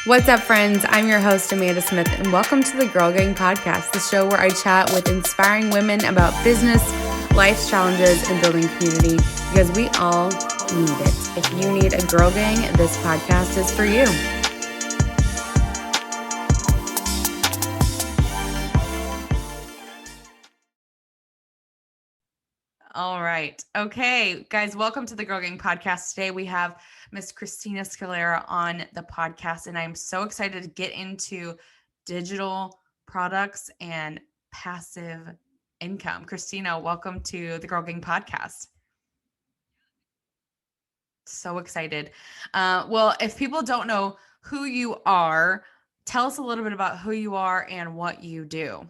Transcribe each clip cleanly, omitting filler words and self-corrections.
What's up, friends? I'm your host, Amanda Smith, and welcome to the Girl Gang Podcast, the show where I chat with inspiring women about business, life's challenges, and building community, because we all need it. If you need a girl gang, this podcast is for you. All right. Okay, guys, welcome to the Girl Gang Podcast. Today we have Miss Christina on the podcast, and I'm so excited to get into digital products and passive income. Christina, welcome to the Girl Gang Podcast. So excited. Well, if people don't know who you are, tell us a little bit about who you are and what you do.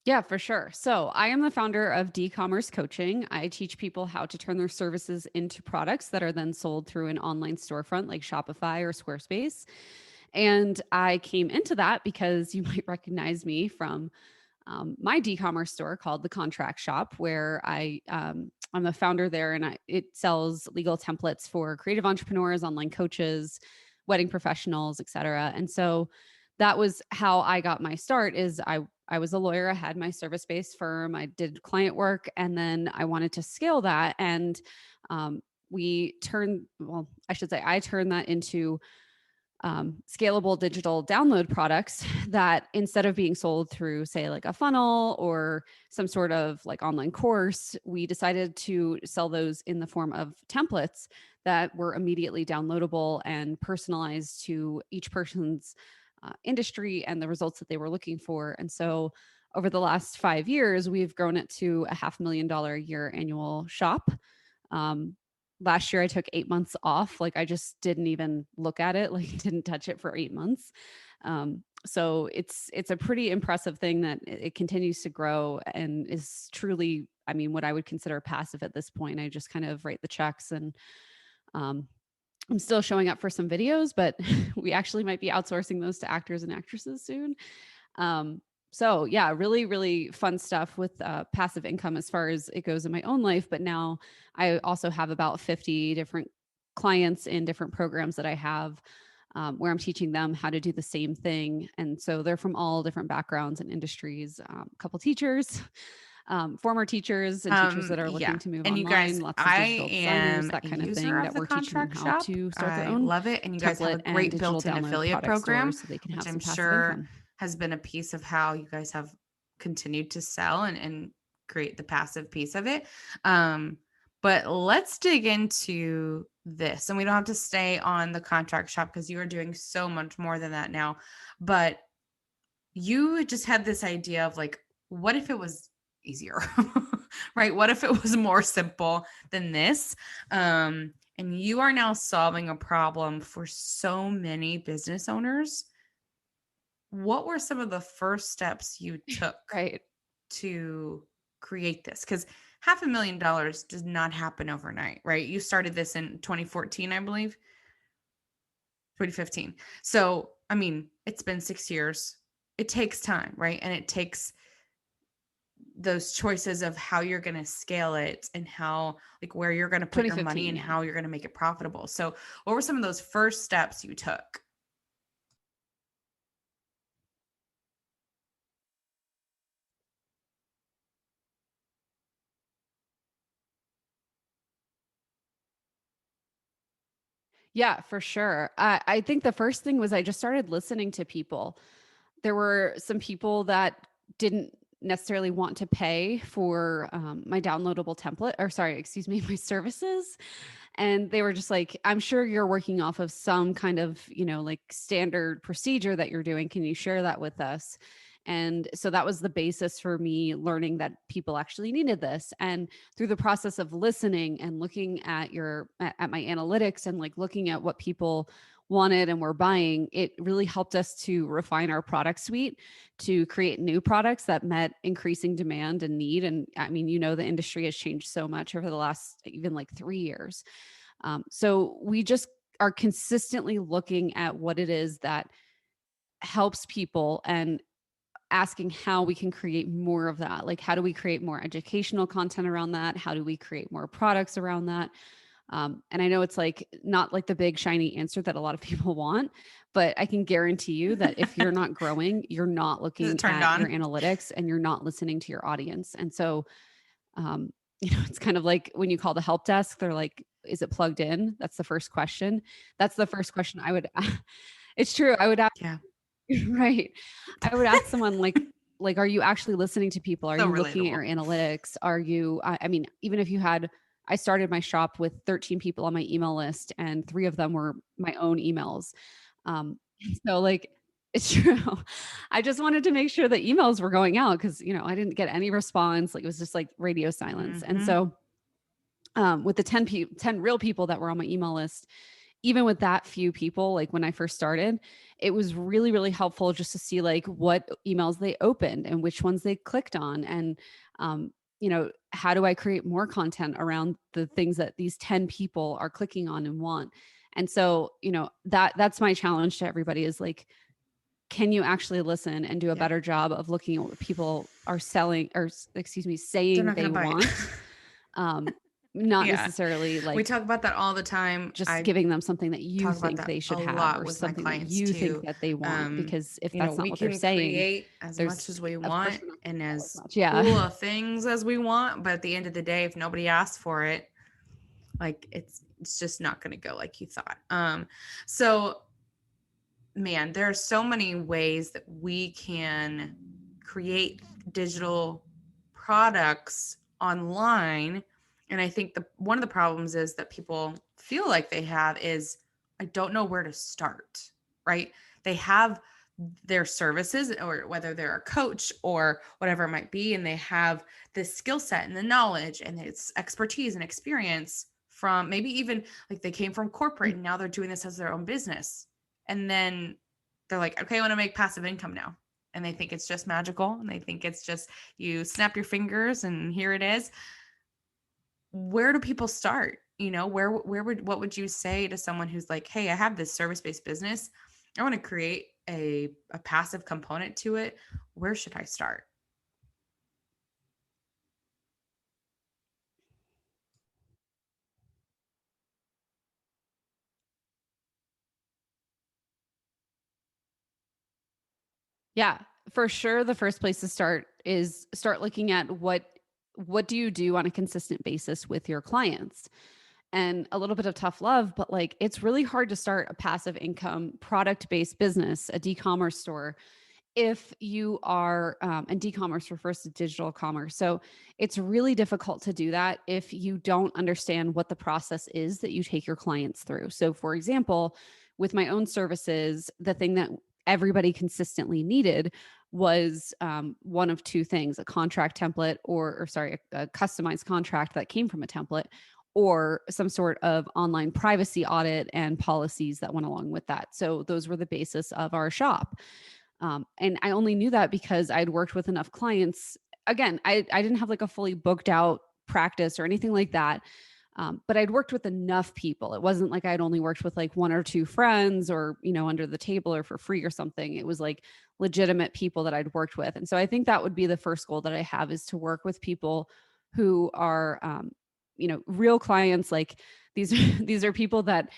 Yeah, for sure. So I am the founder of D-commerce coaching. I teach people how to turn their services into products that are then sold through an online storefront like Shopify or Squarespace. And I came into that because you might recognize me from my d-commerce store called the Contract Shop, where I'm the founder there, and it sells legal templates for creative entrepreneurs, online coaches, wedding professionals, etc. And so that was how I got my start. I was a lawyer. I had my service-based firm. I did client work, and then I wanted to scale that. And I turned that into scalable digital download products that, instead of being sold through, say, like a funnel or some sort of like online course, we decided to sell those in the form of templates that were immediately downloadable and personalized to each person's industry and the results that they were looking for. And so over the last 5 years, we've grown it to a $500,000 a year annual shop. Last year I took 8 months off. Like, I just didn't even look at it, like didn't touch it for 8 months. So it's a pretty impressive thing that it continues to grow and is truly, I mean, what I would consider passive at this point. I just kind of write the checks, and I'm still showing up for some videos, but we actually might be outsourcing those to actors and actresses soon. So yeah, really, really fun stuff with passive income as far as it goes in my own life. But now I also have about 50 different clients in different programs that I have, where I'm teaching them how to do the same thing. And so they're from all different backgrounds and industries, a couple teachers, former teachers, and teachers that are looking to move And online, you guys, lots of I digital designers, am that a kind of user thing, of that the we're teaching them contract how shop. to start their I own love it. And you guys have template a and great digital built-in download affiliate product program, stores so they can which have I'm some passive sure income. has been a piece of how you guys have continued to sell and create the passive piece of it. But let's dig into this. And we don't have to stay on the contract shop because you are doing so much more than that now. But you just had this idea of like, what if it was easier? Right? What if it was more simple than this? And you are now solving a problem for so many business owners. What were some of the first steps you took Right. to create this? Because $500,000 does not happen overnight, right? You started this in 2014, I believe, 2015. So, I mean, it's been 6 years. It takes time, right? And it takes those choices of how you're going to scale it and how, like, where you're going to put your money 2015, and yeah. how you're going to make it profitable. So, what were some of those first steps you took? Yeah, for sure. I think the first thing was I just started listening to people. There were some people that didn't necessarily want to pay for my downloadable template, or sorry, excuse me, my services. And they were just like, I'm sure you're working off of some kind of, like standard procedure that you're doing. Can you share that with us? And so that was the basis for me learning that people actually needed this. And through the process of listening and looking at my analytics and like looking at what people wanted and were buying, it really helped us to refine our product suite to create new products that met increasing demand and need. And I mean, the industry has changed so much over the last even like 3 years. So we just are consistently looking at what it is that helps people. And asking how we can create more of that. Like, how do we create more educational content around that? How do we create more products around that? And I know it's like not like the big shiny answer that a lot of people want, but I can guarantee you that if you're not growing, you're not Is it looking turned at your on? analytics and you're not listening to your audience. And so, um, it's kind of like when you call the help desk, they're like, is it plugged in? That's the first question. That's the first question I would, it's true. I would ask, Yeah. right. I would ask someone like, are you actually listening to people? Are So you looking at your relatable. analytics? Are you, I mean, even if you had, I started my shop with 13 people on my email list and 3 of them were my own emails. So like, it's true. I just wanted to make sure the emails were going out because, I didn't get any response. Like it was just like radio silence. And Hmm. so, with the 10 real people that were on my email list, even with that few people, like when I first started, it was really, really helpful just to see like what emails they opened and which ones they clicked on. And, how do I create more content around the things that these 10 people are clicking on and want? And so, that's my challenge to everybody is like, can you actually listen and do a Yeah. better job of looking at what people are selling or excuse me, They're saying not going they to bite. want? Um, Not Yeah. necessarily We like talk about that all the time. just I giving them something that you talk about think that they a should have lot or with my something that clients you think too. that they want. Because if You know, that's not we what they're can saying, create as much there's, as we of course, want we're not going and to sell as as much. Yeah. cool of things as we want, but at the end of the day, if nobody asks for it, like it's just not going to go like you thought. So man, there are so many ways that we can create digital products online. And I think the one of the problems is that people feel like they have is I don't know where to start, right? They have their services or whether they're a coach or whatever it might be, and they have this skill set and the knowledge and its expertise and experience from maybe even like they came from corporate and now they're doing this as their own business. And then they're like, okay, I want to make passive income now. And they think it's just magical and they think it's just you snap your fingers and here it is. Where do people start? What would you say to someone who's like, hey, I have this service-based business. I want to create a passive component to it. Where should I start? Yeah, for sure. The first place to start is start looking at what do you do on a consistent basis with your clients? And a little bit of tough love, but like it's really hard to start a passive income product based business, a d-commerce store, if you are, and d-commerce refers to digital commerce. So it's really difficult to do that if you don't understand what the process is that you take your clients through. So, for example, with my own services, the thing that everybody consistently needed was one of two things: a contract template, or sorry, a customized contract that came from a template, or some sort of online privacy audit and policies that went along with that. So those were the basis of our shop. And I only knew that because I'd worked with enough clients. Again, I didn't have like a fully booked out practice or anything like that. But I'd worked with enough people. It wasn't like I'd only worked with like one or two friends or, under the table or for free or something. It was like legitimate people that I'd worked with. And so I think that would be the first goal that I have, is to work with people who are, real clients. Like these, these are people that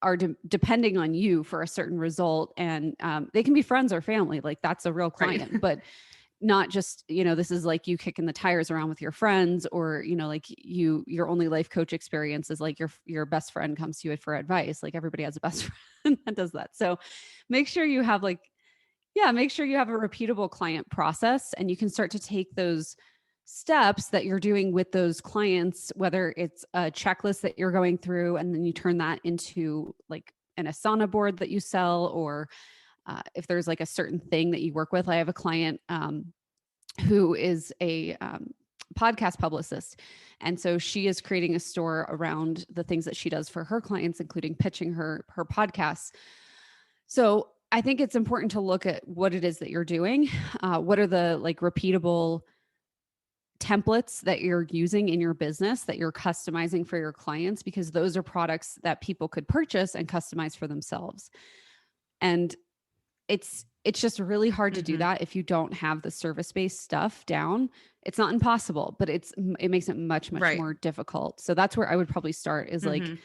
are depending on you for a certain result, and they can be friends or family. Like that's a real Right. client, but not just, this is like you kicking the tires around with your friends, or like your only life coach experience is like your best friend comes to you for advice. Like everybody has a best friend that does that. So make sure you have make sure you have a repeatable client process, and you can start to take those steps that you're doing with those clients, whether it's a checklist that you're going through and then you turn that into like an Asana board that you sell, or if there's like a certain thing that you work with. I have a client who is a podcast publicist. And so she is creating a store around the things that she does for her clients, including pitching her podcasts. So I think it's important to look at what it is that you're doing. What are the like repeatable templates that you're using in your business that you're customizing for your clients, because those are products that people could purchase and customize for themselves. And it's it's just really hard to do Mhm. that if you don't have the service-based stuff down. It's not impossible, but it makes it much, much Right. more difficult. So that's where I would probably start, is like Mhm.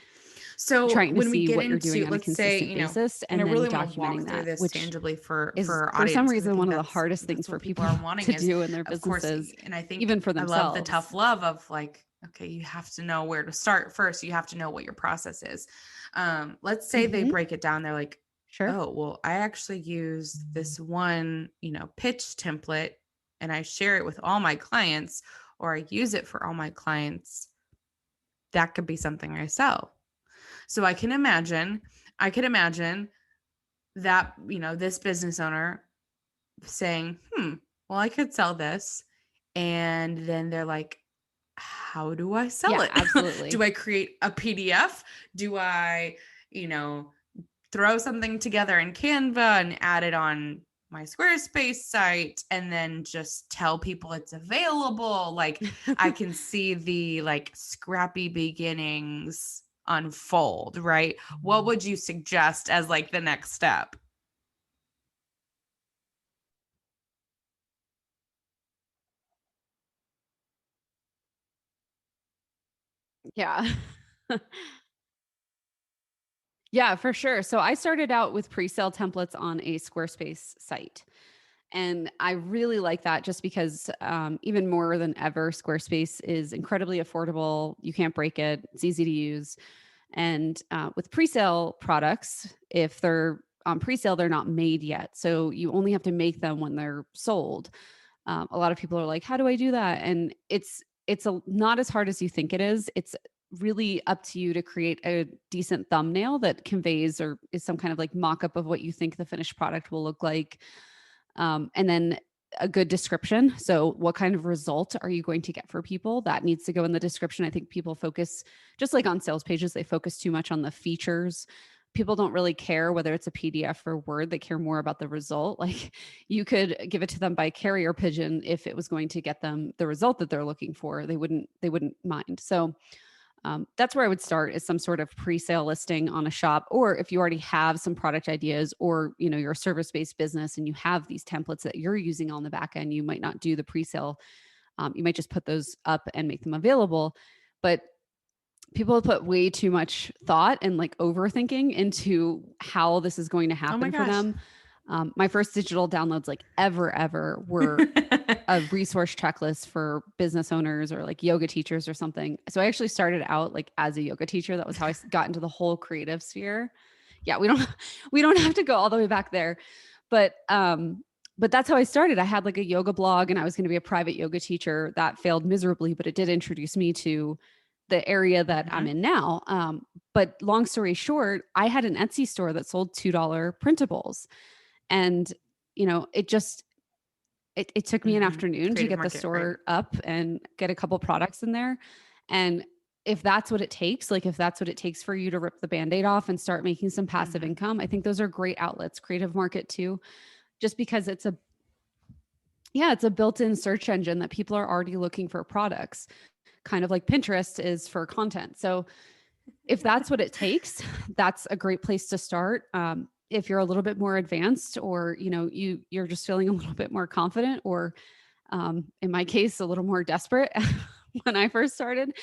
So trying to when we see get what you're into, doing on a let's say, consistent basis and I and then really want to documenting walk through that, this which tangibly is for our for some audience, because I reason one think of the hardest things that's for what people people are wanting to is, do in their of course, businesses, and I think even for I love the themselves. tough love of like, okay, you have to know where to start first. You have to know what your process is. Let's say they Mhm. break it down. They're like, Sure. oh, well, I actually use this one, pitch template, and I share it with all my clients, or I use it for all my clients. That could be something I sell. So I can imagine that, this business owner saying, well, I could sell this. And then they're like, how do I sell Yeah, it? Do absolutely. I create a PDF? Do I, you know, throw something together in Canva and add it on my Squarespace site and then just tell people it's available? Like, I can see the like scrappy beginnings unfold, right? What would you suggest as like the next step? Yeah. Yeah, for sure. So I started out with pre-sale templates on a Squarespace site. And I really like that just because even more than ever, Squarespace is incredibly affordable. You can't break it, it's easy to use. And with pre-sale products, if they're on pre-sale, they're not made yet. So you only have to make them when they're sold. A lot of people are like, "How do I do that?" And not as hard as you think it is. It's really up to you to create a decent thumbnail that conveys or is some kind of like mock-up of what you think the finished product will look like, and then a good description. So, what kind of result are you going to get for people? That needs to go in the description. I think people focus, just like on sales pages, they focus too much on the features. People don't really care whether it's a PDF or Word. They care more about the result. Like, you could give it to them by carrier pigeon if it was going to get them the result that they're looking for. They wouldn't mind. So, that's where I would start, is some sort of pre-sale listing on a shop. Or if you already have some product ideas, or you're a service-based business and you have these templates that you're using on the back end, you might not do the pre-sale. You might just put those up and make them available. But people put way too much thought and like overthinking into how this is going to Oh my happen for gosh. them. My first digital downloads, like ever, were a resource checklist for business owners or like yoga teachers or something. So I actually started out like as a yoga teacher. That was how I got into the whole creative sphere. Yeah, we don't we don't have to go all the way back there. But that's how I started. I had like a yoga blog and I was going to be a private yoga teacher. That failed miserably, but it did introduce me to the area that I'm Mhm. in now. But long story short, I had an Etsy store that sold $2 printables. And, it took me an Mhm. afternoon to Creative get the market, right? store up and get a couple products in there. And if that's what it takes, like if that's what it takes for you to rip the band-aid off and start making some passive Mhm. income, I think those are great outlets. Creative market too, just because it's a built-in search engine that people are already looking for products, kind of like Pinterest is for content. So if that's what it takes, that's a great place to start. If you're a little bit more advanced, or you're just feeling a little bit more confident, or in my case, a little more desperate. When I first started,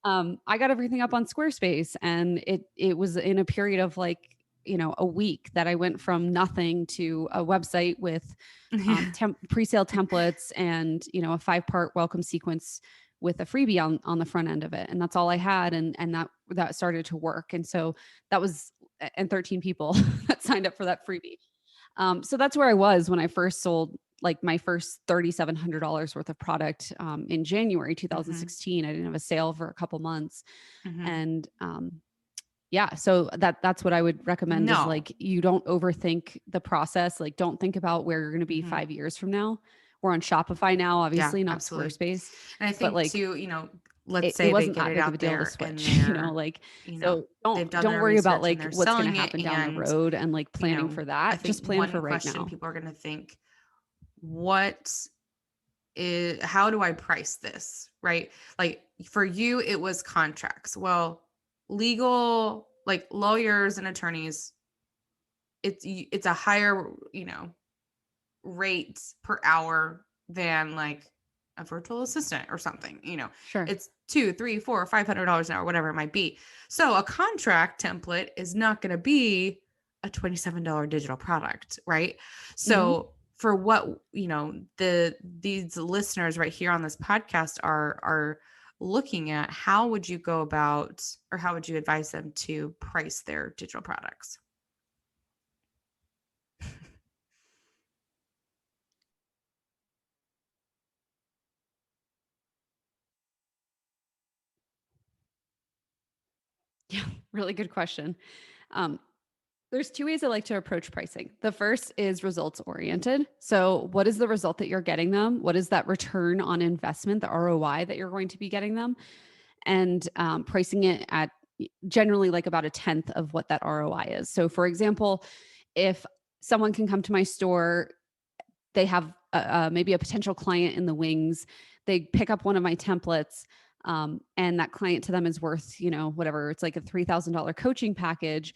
I got everything up on Squarespace, and it was in a period of like a week that I went from nothing to a website with Yeah. pre-sale templates and a 5-part welcome sequence with a freebie on the front end of it. And that's all I had. And that started to work. And so that was, and 13 people that signed up for that freebie. So that's where I was when I first sold like my first $3,700 worth of product, in January Mhm. 2016. I didn't have a sale for a couple months. Mhm. And yeah, so that's what I would recommend, is No. like, you don't overthink the process. Like, don't think about where you're going to be Mhm. 5 years from now. We're on Shopify now, Yeah, obviously not absolutely. Squarespace, And I but think like too, let's it say they wasn't get that it big of a out deal to there and switch, they're, like, you know, so don't they've done don't their worry about research and like they're what's going to selling it. happen down the And, road and like planning for I that. Just think plan one for right question now. people are going to think, what how do I price this? Right. Like for you, it was contracts. Well, legal, like lawyers and attorneys, it's a higher, rates per hour than like a virtual assistant or something. Sure. It's $200, $300, $400, $500 an hour, whatever it might be. So a contract template is not going to be a $27 digital product, right? Hmm. So for what, these listeners right here on this podcast are looking at, how would you go about, or how would you advise them to price their digital products? Yeah, really good question. Um, there's two ways I like to approach pricing. The first is results oriented. So, what is the result that you're getting them? What is that return on investment, the ROI that you're going to be getting them? And pricing it at generally like about a tenth of what that ROI is. So, for example, if someone can come to my store, they have maybe a potential client in the wings, they pick up one of my templates. And that client to them is worth, whatever, it's like a $3,000 coaching package.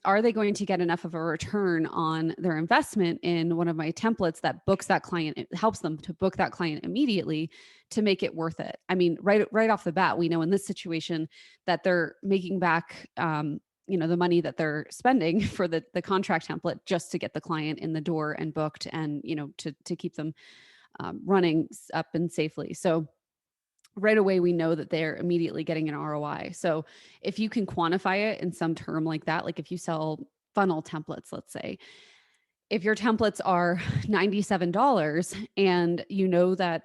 Are they going to get enough of a return on their investment in one of my templates that books that client? It helps them to book that client immediately to make it worth it. I mean, right off the bat, we know in this situation that they're making back the money that they're spending for the contract template just to get the client in the door and booked, and to keep them running up and safely. So right away we know that they're immediately getting an ROI. So if you can quantify it in some term like that, like if you sell funnel templates, let's say, if your templates are $97 and you know that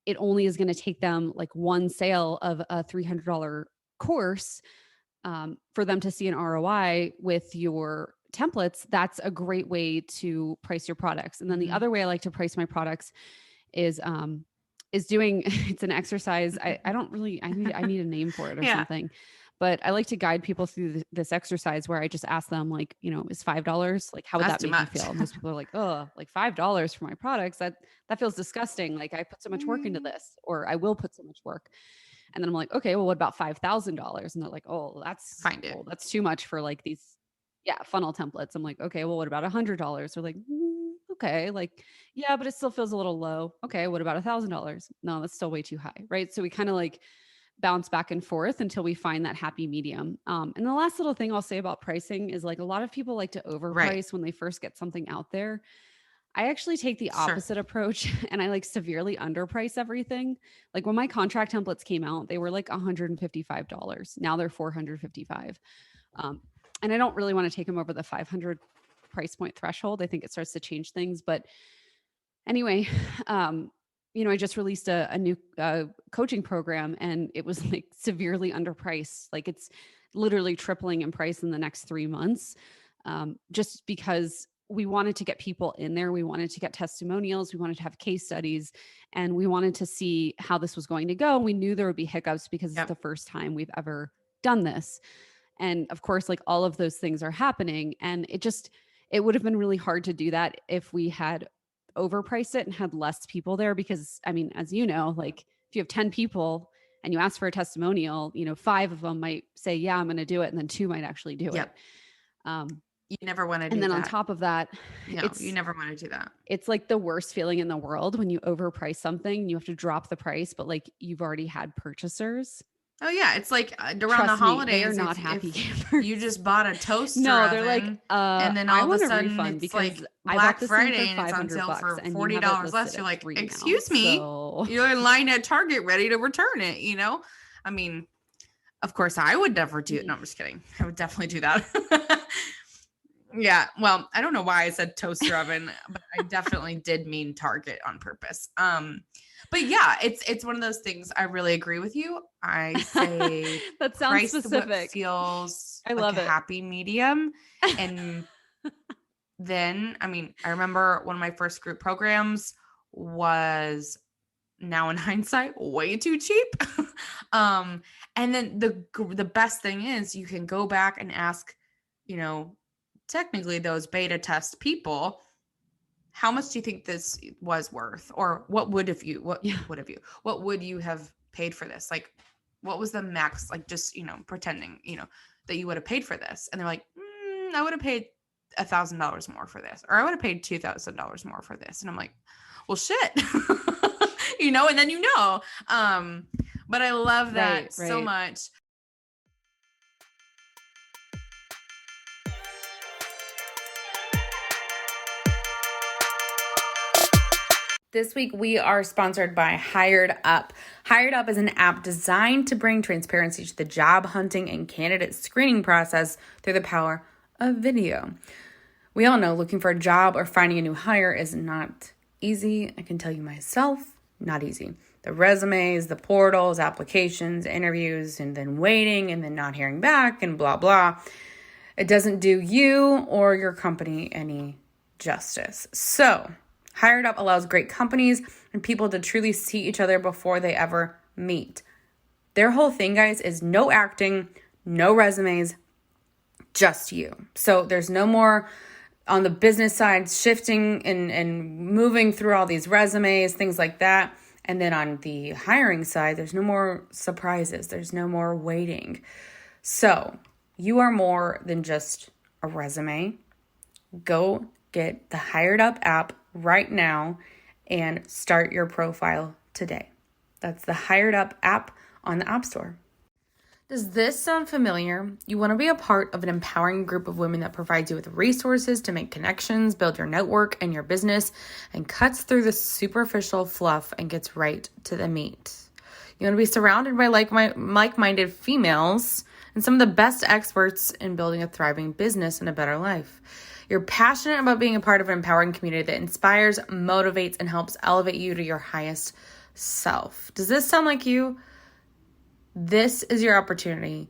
it only is going to take them like one sale of a $300 course for them to see an ROI with your templates, that's a great way to price your products. And then the Mhm. other way I like to price my products is doing it's an exercise. I don't really I need a name for it or Yeah. something. But I like to guide people through this exercise where I just ask them, like, is $5, like, how would That's that too make you much. feel? And most people are like, oh, like $5 for my products. That feels disgusting. Like, I put so much work into Mm, this, or I will put so much work. And then I'm like, okay, well, what about $5,000? And they're like, oh, find it. that's too much for like these, yeah, funnel templates. I'm like, okay, well, what about $100? They're like, okay, like, yeah, but it still feels a little low. Okay, what about $1,000? No, that's still way too high, right? So we kind of like bounce back and forth until we find that happy medium. And the last little thing I'll say about pricing is, like, a lot of people like to Right. overprice when they first get something out there. I actually take the Sure. opposite approach and I like severely underprice everything. Like when my contract templates came out, they were like $155. Now they're $455. Um, and I don't really want to take them over the 500 price point threshold. I think it starts to change things. But anyway, I just released a new coaching program and it was like severely underpriced. Like it's literally tripling in price in the next 3 months, just because we wanted to get people in there. We wanted to get testimonials. We wanted to have case studies, and we wanted to see how this was going to go. We knew there would be hiccups because it's Yep. the first time we've ever done this. And of course, like all of those things are happening. And it would have been really hard to do that if we had overpriced it and had less people there. Because I mean, as you know, like if you have 10 people and you ask for a testimonial, five of them might say, yeah, I'm going to do it. And then two might actually do it. Yep. Um, You never want to and do then on that. top of that, No, you it's never want to do that. it's like the worst feeling in the world when you overprice something, you have to drop the price, but like you've already had purchasers. Oh yeah, it's like around the Trust me, they are holidays, not if happy you campers. just bought a toaster No, they're like, oven and then I all of a want a sudden refund it's because like I bought Black this thing for Friday and it's on 500 sale bucks for and you have it $40 less. listed You're at like, 3 now. excuse me, So you're in line at Target ready to return it. I mean, of course I would never do it. No, I'm just kidding. I would definitely do that. Yeah, well, I don't know why I said toaster oven, but I definitely did mean Target on purpose. But yeah, it's one of those things. I really agree with you. I say that sounds price what specific. feels I like love a it. happy medium. And then, I mean, I remember one of my first group programs was, now in hindsight, way too cheap. um, and then the best thing is you can go back and ask, you know, technically those beta test people, how much do you think this was worth? Or Yeah. what would you have paid for this? Like, what was the max, like just, pretending, that you would have paid for this. And they're like, I would have paid $1,000 more for this, or I would have paid $2,000 more for this. And I'm like, well, shit, and then but I love that so much. This week, we are sponsored by Hired Up. Hired Up is an app designed to bring transparency to the job hunting and candidate screening process through the power of video. We all know looking for a job or finding a new hire is not easy. I can tell you myself, not easy. The resumes, the portals, applications, interviews, and then waiting and then not hearing back and blah, blah. It doesn't do you or your company any justice. So, Hired Up allows great companies and people to truly see each other before they ever meet. Their whole thing, guys, is no acting, no resumes, just you. So there's no more on the business side shifting and moving through all these resumes, things like that. And then on the hiring side, there's no more surprises. There's no more waiting. So you are more than just a resume. Go get the Hired Up app right now and start your profile today. That's the Hired Up app on the App Store. Does this sound familiar? You want to be a part of an empowering group of women that provides you with resources to make connections, build your network and your business, and cuts through the superficial fluff and gets right to the meat. You want to be surrounded by like-minded females and some of the best experts in building a thriving business and a better life. You're passionate about being a part of an empowering community that inspires, motivates, and helps elevate you to your highest self. Does this sound like you? This is your opportunity.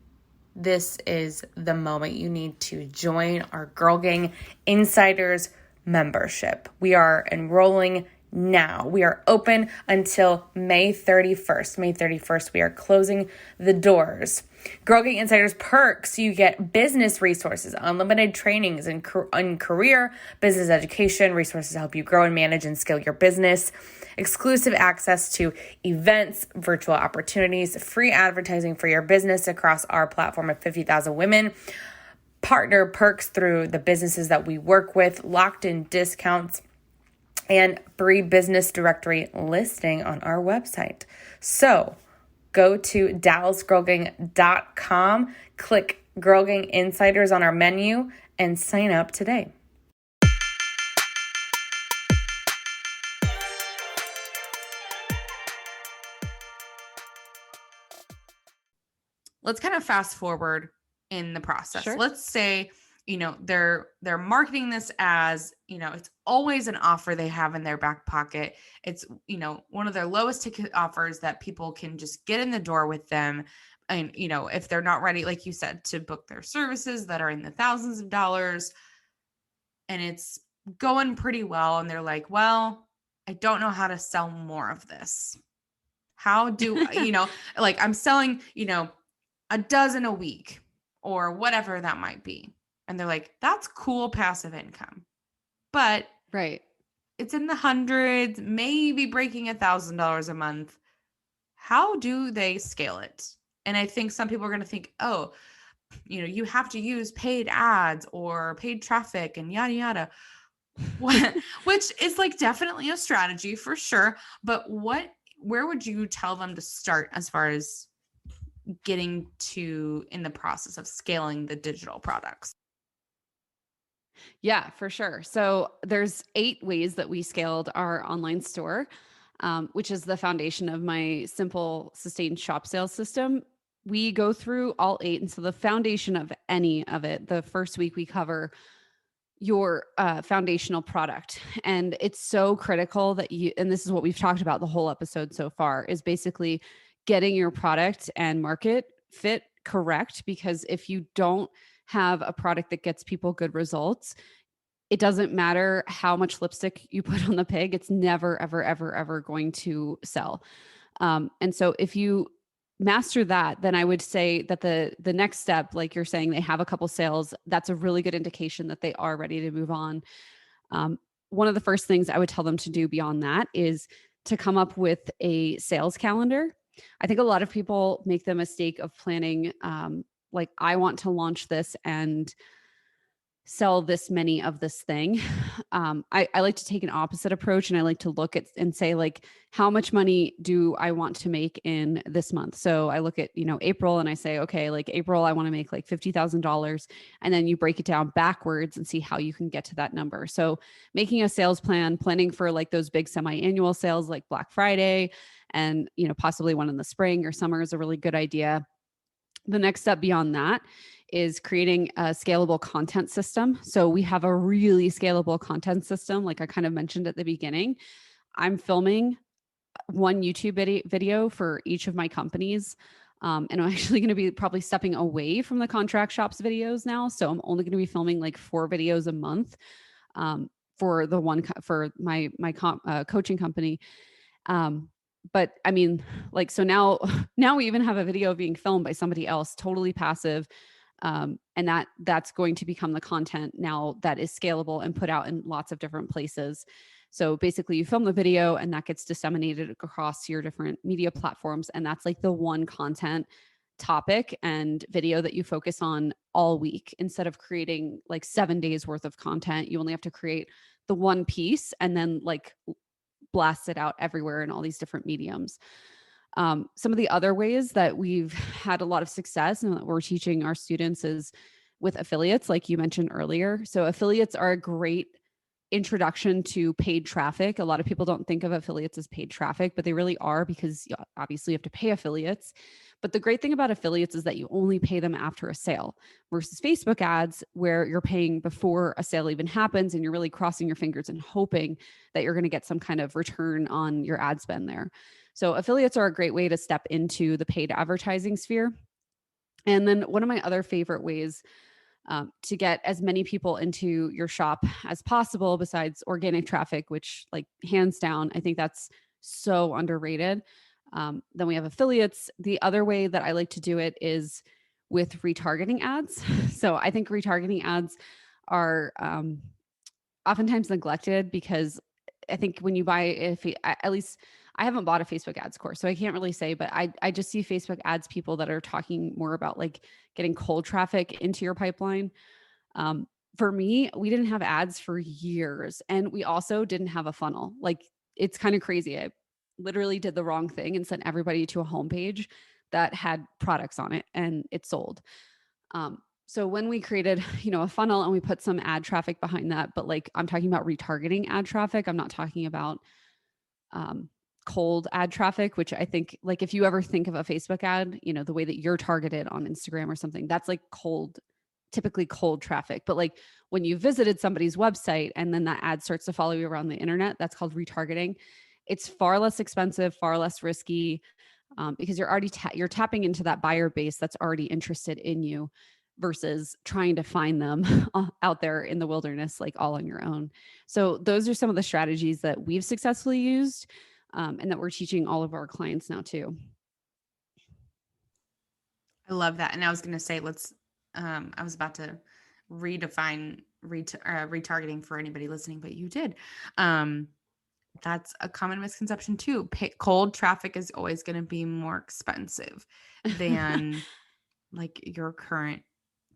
This is the moment you need to join our Girl Gang Insiders membership. We are enrolling now. We are open until May 31st. May 31st, we are closing the doors. Girl Gang Insiders perks: you get business resources, unlimited trainings in career, business education, resources to help you grow and manage and scale your business, exclusive access to events, virtual opportunities, free advertising for your business across our platform of 50,000 women, partner perks through the businesses that we work with, locked in discounts, and free business directory listing on our website. So go to dallasgirlgang.com, click Girl Gang Insiders on our menu, and sign up today. Let's kind of fast forward in the process. Sure. Let's say, they're marketing this as, it's always an offer they have in their back pocket. It's, one of their lowest ticket offers that people can just get in the door with them. And, if they're not ready, like you said, to book their services that are in the thousands of dollars, and it's going pretty well. And they're like, well, I don't know how to sell more of this. How do, like I'm selling, a dozen a week or whatever that might be. And they're like, that's cool passive income. But right, it's in the hundreds, maybe breaking $1,000 a month. How do they scale it? And I think some people are going to think, oh, you have to use paid ads or paid traffic and yada, yada, which is like definitely a strategy for sure. But where would you tell them to start as far as getting to in the process of scaling the digital products? Yeah, for sure. So there's 8 ways that we scaled our online store, which is the foundation of my simple sustained shop sales system. We go through all 8. And so the foundation of any of it, the first week we cover your foundational product. And it's so critical that and this is what we've talked about the whole episode so far, is basically getting your product and market fit correct. Because if you don't have a product that gets people good results, it doesn't matter how much lipstick you put on the pig. It's never, ever, ever, ever going to sell. And so if you master that, then I would say that the next step, like you're saying, they have a couple sales. That's a really good indication that they are ready to move on. One of the first things I would tell them to do beyond that is to come up with a sales calendar. I think a lot of people make the mistake of planning, like, I want to launch this and sell this many of this thing. I like to take an opposite approach, and I like to look at and say, like, how much money do I want to make in this month? So I look at, April, and I say, okay, like April, I want to make like $50,000. And then you break it down backwards and see how you can get to that number. So making a sales plan, planning for like those big semi-annual sales like Black Friday, and, possibly one in the spring or summer is a really good idea. The next step beyond that is creating a scalable content system. So we have a really scalable content system, like I kind of mentioned at the beginning. I'm filming one YouTube video for each of my companies. And I'm actually going to be probably stepping away from the contract shops videos now. So I'm only going to be filming like 4 videos a month, for the one for my coaching company. But I mean, like, so now, now we even have a video being filmed by somebody else, totally passive. And that's going to become the content now that is scalable and put out in lots of different places. So basically you film the video and that gets disseminated across your different media platforms. And that's like the one content topic and video that you focus on all week. Instead of creating like 7 days worth of content, you only have to create the one piece and then like blast it out everywhere in all these different mediums. Some of the other ways that we've had a lot of success and that we're teaching our students is with affiliates, like you mentioned earlier. So affiliates are a great introduction to paid traffic. A lot of people don't think of affiliates as paid traffic, but they really are, because obviously you have to pay affiliates. But the great thing about affiliates is that you only pay them after a sale, versus Facebook ads where you're paying before a sale even happens and you're really crossing your fingers and hoping that you're going to get some kind of return on your ad spend there. So affiliates are a great way to step into the paid advertising sphere. And then one of my other favorite ways to get as many people into your shop as possible, besides organic traffic, which, like, hands down, I think that's so underrated. Then we have affiliates. The other way that I like to do it is with retargeting ads. So I think retargeting ads are oftentimes neglected, because I think when you buy, at least I haven't bought a Facebook ads course, so I can't really say, but I just see Facebook ads people that are talking more about like getting cold traffic into your pipeline. For me, we didn't have ads for years, and we also didn't have a funnel. Like, it's kind of crazy. I literally did the wrong thing and sent everybody to a homepage that had products on it, and it sold. So when we created, a funnel and we put some ad traffic behind that, but like I'm talking about retargeting ad traffic, I'm not talking about cold ad traffic, which I think, like, if you ever think of a Facebook ad, the way that you're targeted on Instagram or something, that's like typically cold traffic. But like when you visited somebody's website and then that ad starts to follow you around the internet, that's called retargeting. It's far less expensive, far less risky, because you're already you're tapping into that buyer base that's already interested in you, versus trying to find them out there in the wilderness, like all on your own. So those are some of the strategies that we've successfully used, and that we're teaching all of our clients now too. I love that. And I was going to say, I was about to redefine retargeting for anybody listening, but you did. That's a common misconception too. Cold traffic is always going to be more expensive than like your current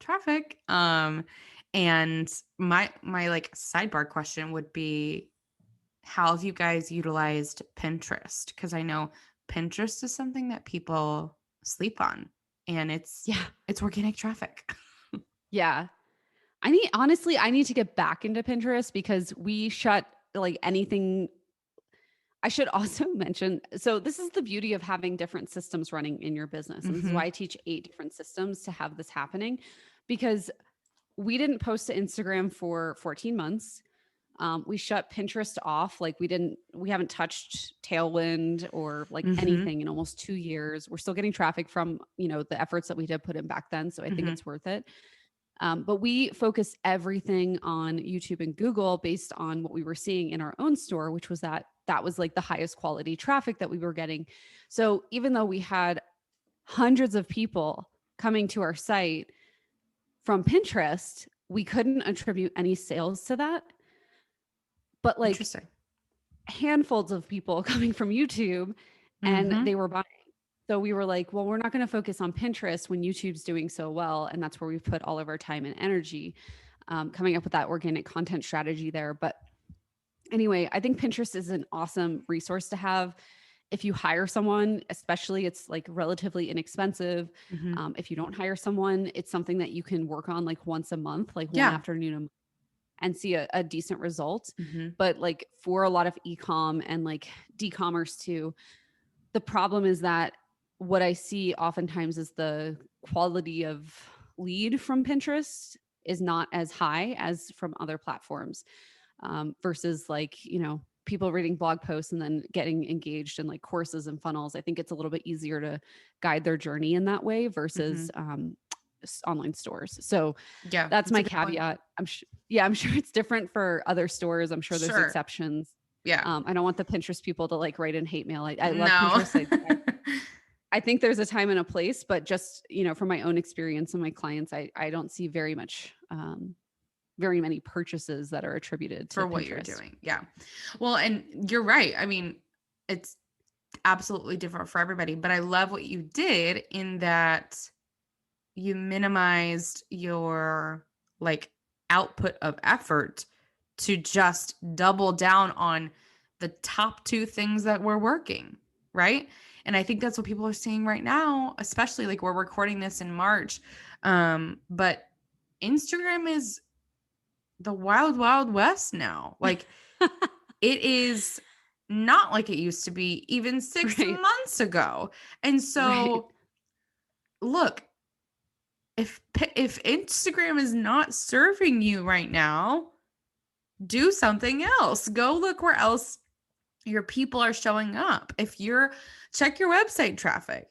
traffic. And my like sidebar question would be, how have you guys utilized Pinterest? Because I know Pinterest is something that people sleep on, and it's Yeah. it's organic traffic. Yeah. I need to get back into Pinterest, because we shut like anything. I should also mention, so this is the beauty of having different systems running in your business. And this is Mm-hmm. why I teach 8 different systems to have this happening, because we didn't post to Instagram for 14 months. We shut Pinterest off. Like we haven't touched Tailwind or like Mm-hmm. anything in almost 2 years. We're still getting traffic from, the efforts that we did put in back then. So I think Mm-hmm. it's worth it. But we focus everything on YouTube and Google based on what we were seeing in our own store, which was that was like the highest quality traffic that we were getting. So even though we had hundreds of people coming to our site from Pinterest, we couldn't attribute any sales to that. But like Interesting. handfuls of people coming from YouTube, and Mm-hmm. they were buying. So we were like, well, we're not going to focus on Pinterest when YouTube's doing so well. And that's where we've put all of our time and energy. coming up with that organic content strategy there. But anyway, I think Pinterest is an awesome resource to have. If you hire someone, especially, it's like relatively inexpensive. Mhm. If you don't hire someone, it's something that you can work on like once a month, like one Yeah. afternoon a month, and see a decent result. Mhm. But like for a lot of e-com and like d-commerce too, the problem is that what I see oftentimes is the quality of lead from Pinterest is not as high as from other platforms, versus like, people reading blog posts and then getting engaged in like courses and funnels. I think it's a little bit easier to guide their journey in that way versus Mhm. online stores. So Yeah, that's that's a my good point. caveat. I'm sure it's different for other stores. I'm sure there's Sure. exceptions. Yeah. I don't want the Pinterest people to like write in hate mail. I love No. Pinterest. I think there's a time and a place, but just, from my own experience and my clients, I don't see very many purchases that are attributed to For what you're Pinterest. doing. Yeah. Well, and you're right. I mean, it's absolutely different for everybody, but I love what you did in that you minimized your like output of effort to just double down on the top two things that were working, right? And I think that's what people are seeing right now, especially like we're recording this in March. But Instagram is the wild, wild west now. Like it is not like it used to be even six Right. months ago. And Right. so, look, if Instagram is not serving you right now, do something else. Go look where else your people are showing up. If you're check your website traffic,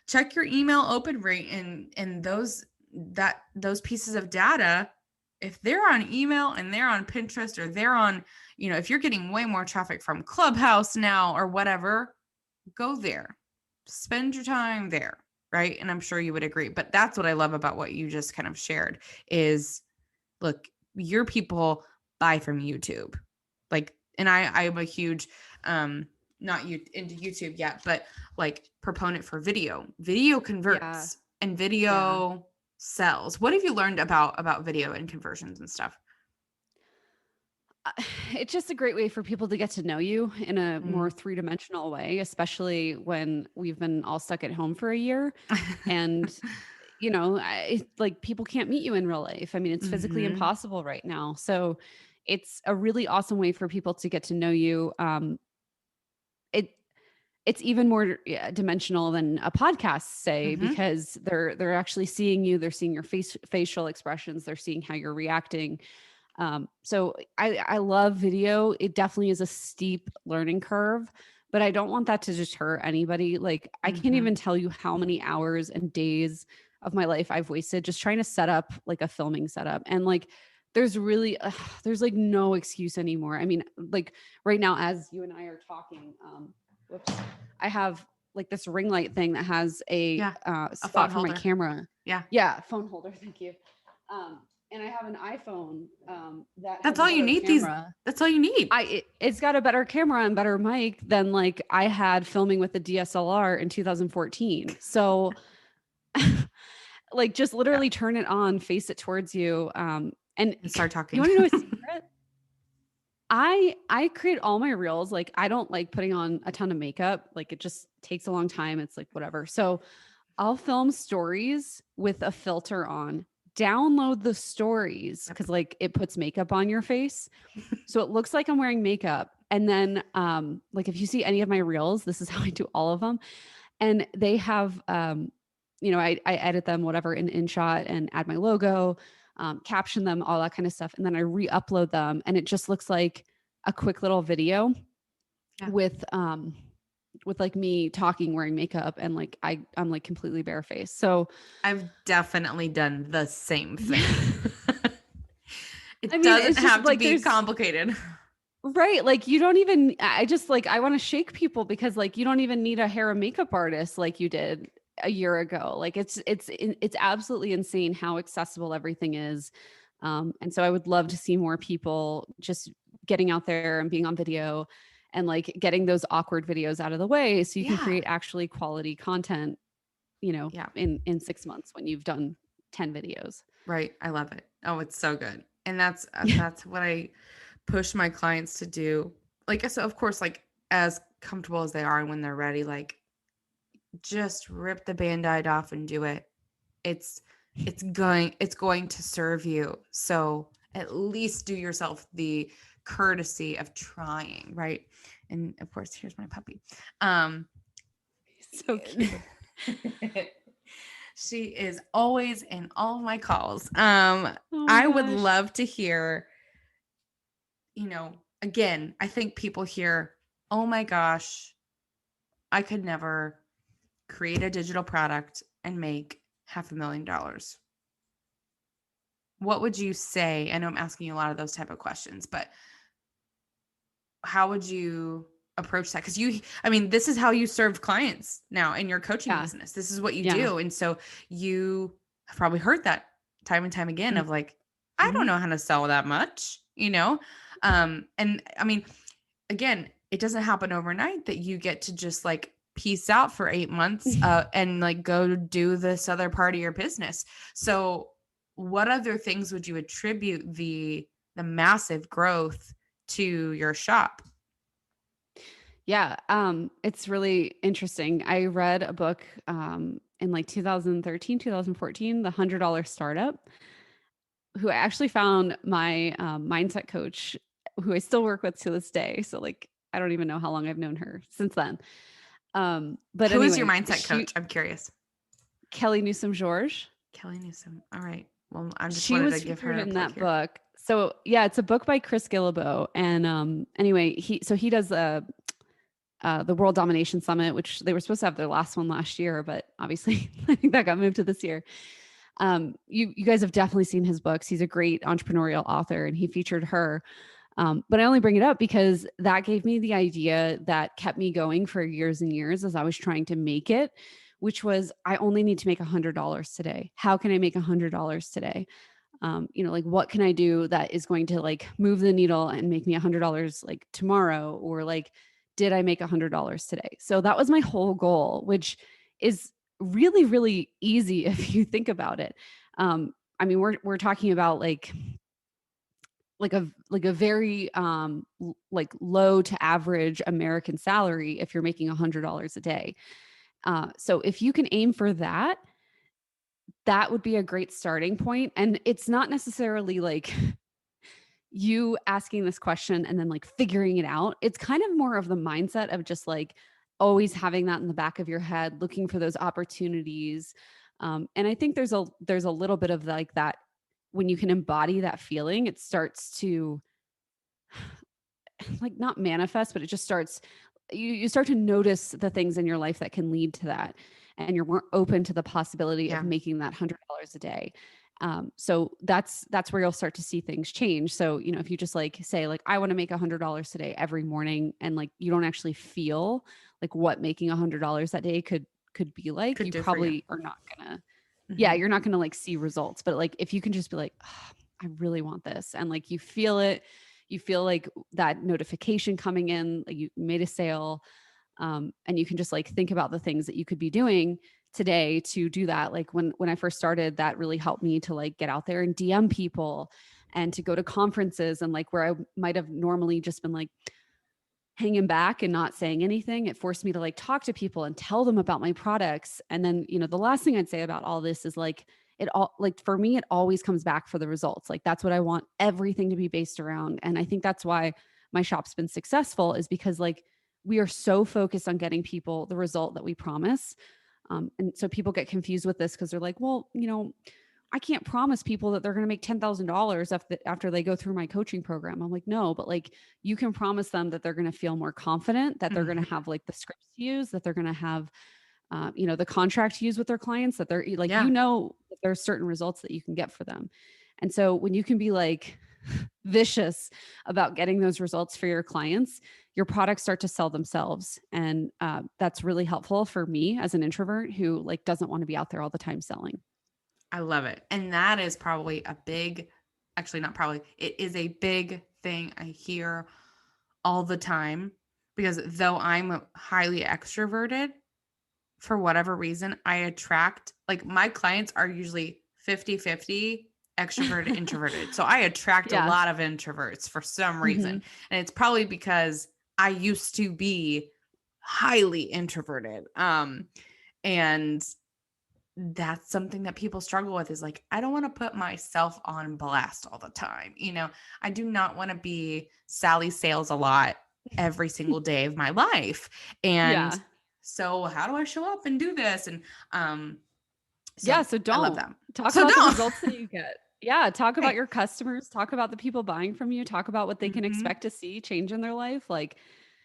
check your email open rate and those pieces of data. If they're on email and they're on Pinterest or they're on, if you're getting way more traffic from Clubhouse now or whatever, go there. Spend your time there, right? And I'm sure you would agree. But that's what I love about what you just kind of shared is look, your people buy from YouTube. Like, and I'm a huge not you into YouTube yet, but like proponent for video. Video Yeah. converts and Yeah. video sells. What have you learned about video and conversions and stuff? It's just a great way for people to get to know you in a more Mm. three-dimensional way, especially when we've been all stuck at home for a year. And, like people can't meet you in real life. I mean, it's physically Mhm. impossible right now. So it's a really awesome way for people to get to know you. It it's even more dimensional than a podcast, say, Mhm. because they're actually seeing you, they're seeing your facial expressions, they're seeing how you're reacting. So I love video. It definitely is a steep learning curve, but I don't want that to deter anybody. Like I can't Mhm. even tell you how many hours and days of my life I've wasted just trying to set up like a filming setup. And like there's really there's like no excuse anymore. I mean, like right now as you and I are talking, whoops, I have like this ring light thing that has a Yeah. A phone spot for my holder. camera. Yeah. Yeah, phone holder. Thank you. And I have an iPhone that That's has a all you better need camera. that's all you need. It's got a better camera and better mic than like I had filming with the DSLR in 2014. So like just Yeah. literally turn it on, face it towards you. And And start you talking. want to know a secret? I create all my reels. Like I don't like putting on a ton of makeup. Like it just takes a long time. It's like whatever. So I'll film stories with a filter on. Download the stories Yep. because like it puts makeup on your face. So it looks like I'm wearing makeup. And then like if you see any of my reels, this is how I do all of them. And they have I edit them, whatever, in InShot and add my logo, caption them, all that kind of stuff. And then I re-upload them. And it just looks like a quick little video Yeah. with like me talking wearing makeup and like I'm like completely barefaced. So I've definitely done the same yeah. thing. I It mean, doesn't it's just have to like be there's complicated. right. Like you don't even I just like I want to shake people because like you don't even need a hair and makeup artist like you did a year ago. Like it's absolutely insane how accessible everything is. And so I would love to see more people just getting out there and being on video and like getting those awkward videos out of the way so you can Yeah. create actually quality content, Yeah. in 6 months when you've done 10 videos. Right. I love it. Oh, it's so good. And that's what I push my clients to do. Like, so of course, like as comfortable as they are and when they're ready, like just rip the band-aid off and do it. It's it's going to serve you. So at least do yourself the courtesy of trying, right? And of course, here's my puppy. Um So cute. she is always in all of my calls. Oh my I would gosh. love to hear, again, I think people hear, "Oh my gosh, I could never create a digital product and make $500,000." What would you say? I know I'm asking you a lot of those type of questions, but how would you approach that? Because I mean, this is how you serve clients now in your coaching Yeah. business. This is what you Yeah. do. And so you have probably heard that time and time again of like, I don't Mm-hmm. know how to sell that much. And I mean, again, it doesn't happen overnight that you get to just like peace out for 8 months and like go do this other part of your business. So what other things would you attribute the massive growth to your shop? Yeah, it's really interesting. I read a book in like 2013, 2014, The $100 Startup, who I actually found my mindset coach, who I still work with to this day. So like, I don't even know how long I've known her since then. But Who is your anyway, mindset coach? I'm curious. Kelly Newsom George, Kelly Newsom. All right. Well, I just she wanted to was give featured her a in plug that here. book. So yeah, it's a book by Chris Gillibo. And anyway, he does the World Domination Summit, which they were supposed to have their last one last year, but obviously I think that got moved to this year. You guys have definitely seen his books. He's a great entrepreneurial author, and he featured her. But I only bring it up because that gave me the idea that kept me going for years and years as I was trying to make it, which was I only need to make $100 today. How can I make $100 today? Like what can I do that is going to like move the needle and make me $100 like tomorrow, or like did I make $100 today? So that was my whole goal, which is really really easy if you think about it. I mean, we're talking about like a very like low to average American salary if you're making $100 a day. So if you can aim for that, that would be a great starting point. And it's not necessarily like you asking this question and then like figuring it out. It's kind of more of the mindset of just like always having that in the back of your head, looking for those opportunities. And I think there's a little bit of like that when you can embody that feeling, it starts to like not manifest, but it just starts you start to notice the things in your life that can lead to that, and you're more open to the possibility of Yeah. making that $100 a day. So that's where you'll start to see things change. So if you just like say like I want to make $100 today every morning, and like you don't actually feel like what making $100 that day could be like, Could you do for you. probably are not gonna. Yeah, Hmm. you're not gonna like see results. But like if you can just be like, "Oh, I really want this," and like you feel it, you feel like that notification coming in, like you made a sale, and you can just like think about the things that you could be doing today to do that. Like when I first started, that really helped me to like get out there and DM people and to go to conferences, and like where I might have normally just been like hanging back and not saying anything, it forced me to like talk to people and tell them about my products. And then the last thing I'd say about all this is like it all, like for me, it always comes back for the results. Like that's what I want everything to be based around. And I think that's why my shop's been successful, is because like we are so focused on getting people the result that we promise. And so people get confused with this because they're like, well, I can't promise people that they're going to make $10,000 after they go through my coaching program. I'm like, no, but like you can promise them that they're going to feel more confident, that they're going Hmm. to have like the scripts to use, that they're going to have, the contract to use with their clients, that they're like, Yeah. that there's certain results that you can get for them. And so when you can be like vicious about getting those results for your clients, your products start to sell themselves. And that's really helpful for me as an introvert who like doesn't want to be out there all the time selling. I love it. And that is probably actually, not probably, it is a big thing I hear all the time because though I'm highly extroverted, for whatever reason, I attract, like my clients are usually 50-50 extroverted, introverted. So I attract a Yeah. lot of introverts for some Hmm. reason. And it's probably because I used to be highly introverted. And that's something that people struggle with is like, I don't want to put myself on blast all the time. I do not want to be Sally Sales a lot every single day of my life. And Yeah. so how do I show up and do this? And Yeah. so So I love don't that. talk So about the don't. results that you get. Yeah. Talk about Right. your customers, talk about the people buying from you, talk about what they can Hmm. expect to see change in their life. Like,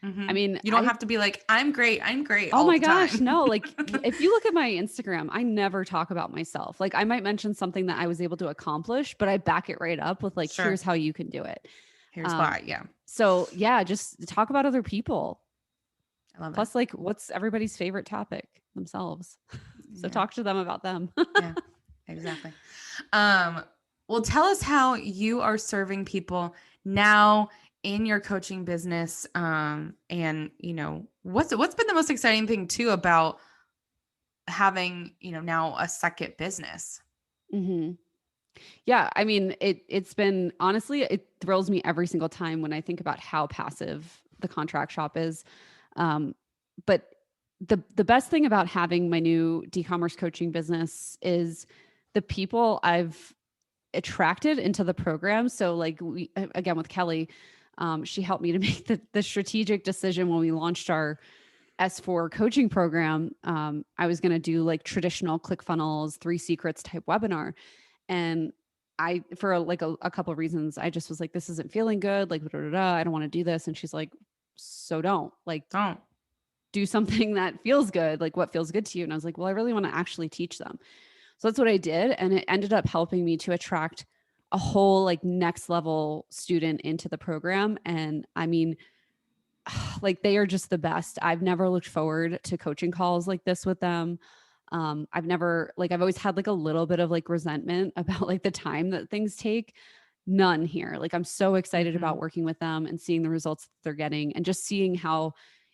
I Hmm. mean, You don't have to be like, I'm great. I'm great oh all my the gosh, time. no, like if you look at my Instagram, I never talk about myself. Like I might mention something that I was able to accomplish, but I back it right up with like, Sure. here's how you can do it. Here's Um, why. Yeah. so yeah, just talk about other people. I love it. Plus, like, what's everybody's favorite topic? Themselves. So Yeah. talk to them about them. Yeah. Exactly. Um, well, tell us how you are serving people now in your coaching business. And what's been the most exciting thing too about having, now a second business? Hmm. Yeah, I mean, it's been honestly, it thrills me every single time when I think about how passive the contract shop is. Um, but the best thing about having my new d-commerce coaching business is the people I've attracted into the program. So like we again with Kelly, she helped me to make the strategic decision when we launched our S4 coaching program. I was going to do like traditional ClickFunnels, 3 secrets type webinar. And I, for like a couple of reasons, I just was like, this isn't feeling good. Like, da, da, da, I don't want to do this. And she's like, so don't like Don't. do something that feels good. Like what feels good to you. And I was like, well, I really want to actually teach them. So that's what I did. And it ended up helping me to attract a whole like next level student into the program. And I mean, like they are just the best. I've never looked forward to coaching calls like this with them. I've never like I've always had like a little bit of like resentment about like the time that things take. None here. Like I'm so excited Hmm. about working with them and seeing the results that they're getting and just seeing how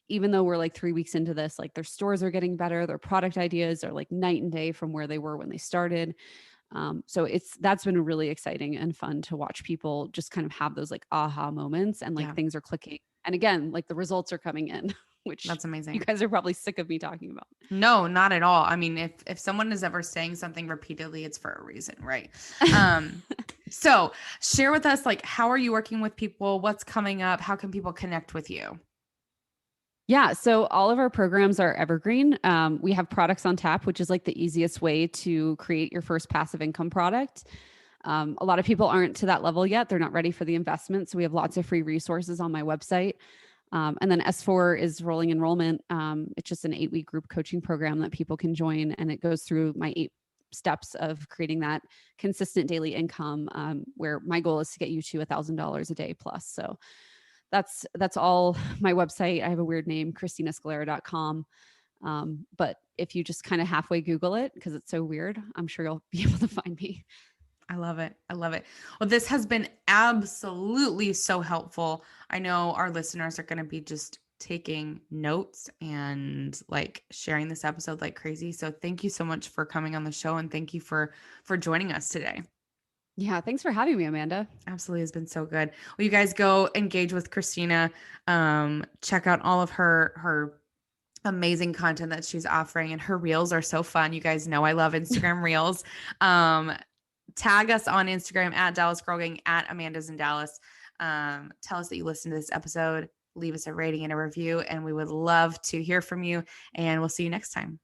even though we're like 3 weeks into this, like their stores are getting better, their product ideas are like night and day from where they were when they started. So that's been really exciting and fun to watch people just kind of have those like aha moments and like Yeah. things are clicking. And again, like the results are coming in, which That's you amazing. guys are probably sick of me talking about. No, not at all. I mean, if someone is ever saying something repeatedly, it's for a reason, right? Um, so share with us, like, how are you working with people? What's coming up? How can people connect with you? Yeah, so all of our programs are evergreen. We have products on tap, which is like the easiest way to create your first passive income product. A lot of people aren't to that level yet. They're not ready for the investment. So we have lots of free resources on my website. And then S4 is rolling enrollment. It's just an 8-week group coaching program that people can join. And it goes through my 8 steps of creating that consistent daily income, where my goal is to get you to $1,000 a day plus. So that's all my website. I have a weird name, christinascalera.com. But if you just kind of halfway Google it, because it's so weird, I'm sure you'll be able to find me. I love it. I love it. Well, this has been absolutely so helpful. I know our listeners are going to be just taking notes and like sharing this episode like crazy. So thank you so much for coming on the show and thank you for joining us today. Yeah, thanks for having me, Amanda. Absolutely has been so good. Well, you guys go engage with Christina. Check out all of her amazing content that she's offering, and her reels are so fun. You guys know I love Instagram reels. Tag us on Instagram at Dallas Girl Gang, at Amanda's in Dallas. Tell us that you listened to this episode. Leave us a rating and a review, and we would love to hear from you. And we'll see you next time.